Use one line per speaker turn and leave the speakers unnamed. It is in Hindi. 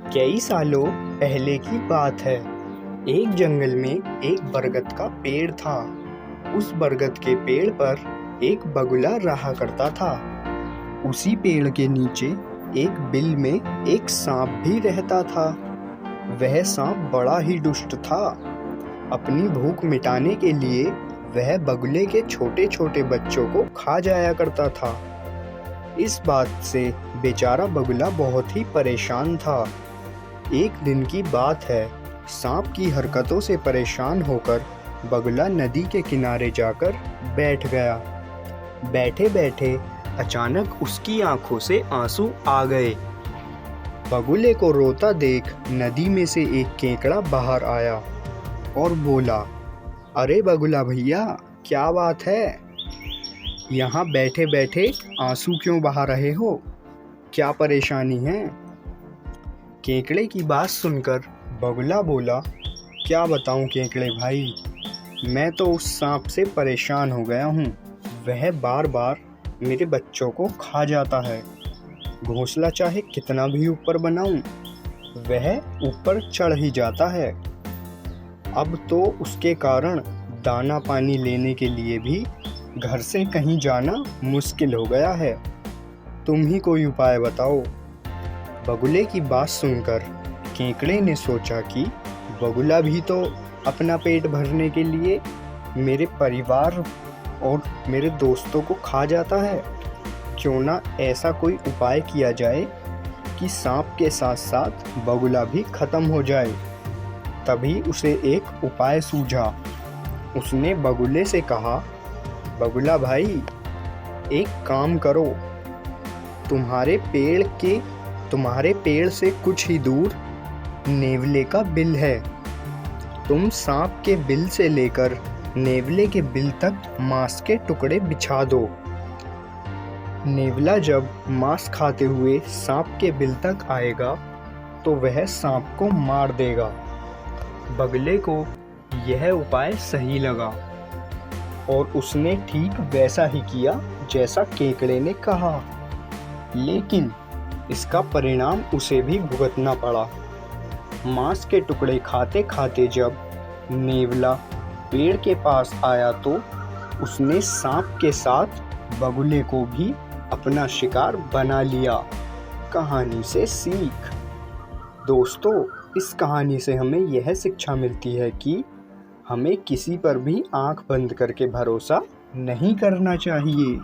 कई सालों पहले की बात है। एक जंगल में एक बरगद का पेड़ था। उस बरगद के पेड़ पर एक बगुला रहा करता था। उसी पेड़ के नीचे एक बिल में एक सांप भी रहता था। वह सांप बड़ा ही दुष्ट था। अपनी भूख मिटाने के लिए वह बगुले के छोटे छोटे बच्चों को खा जाया करता था। इस बात से बेचारा बगुला बहुत ही परेशान था। एक दिन की बात है। सांप की हरकतों से परेशान होकर बगुला नदी के किनारे जाकर बैठ गया। बैठे बैठे अचानक उसकी आंखों से आंसू आ गए। बगुले को रोता देख नदी में से एक केकड़ा बाहर आया और बोला, अरे बगुला भैया, क्या बात है? यहाँ बैठे बैठे आंसू क्यों बहा रहे हो? क्या परेशानी है? केकड़े की बात सुनकर बगुला बोला, क्या बताऊं केकड़े भाई, मैं तो उस सांप से परेशान हो गया हूँ। वह बार बार मेरे बच्चों को खा जाता है। घोंसला चाहे कितना भी ऊपर बनाऊं, वह ऊपर चढ़ ही जाता है। अब तो उसके कारण दाना पानी लेने के लिए भी घर से कहीं जाना मुश्किल हो गया है। तुम ही कोई उपाय बताओ। बगुले की बात सुनकर केकड़े ने सोचा कि बगुला भी तो अपना पेट भरने के लिए मेरे परिवार और मेरे दोस्तों को खा जाता है। क्यों ना ऐसा कोई उपाय किया जाए कि सांप के साथ साथ बगुला भी खत्म हो जाए। तभी उसे एक उपाय सूझा। उसने बगुले से कहा, बगुला भाई, एक काम करो। तुम्हारे पेड़ से कुछ ही दूर नेवले का बिल है। तुम सांप के बिल से लेकर नेवले के बिल तक मांस के टुकड़े बिछा दो। नेवला जब मांस खाते हुए सांप के बिल तक आएगा तो वह सांप को मार देगा। बगले को यह उपाय सही लगा और उसने ठीक वैसा ही किया जैसा केकड़े ने कहा। लेकिन इसका परिणाम उसे भी भुगतना पड़ा। मांस के टुकड़े खाते खाते जब नेवला पेड़ के पास आया तो उसने सांप के साथ बगुले को भी अपना शिकार बना लिया। कहानी से सीख। दोस्तों, इस कहानी से हमें यह शिक्षा मिलती है कि हमें किसी पर भी आंख बंद करके भरोसा नहीं करना चाहिए।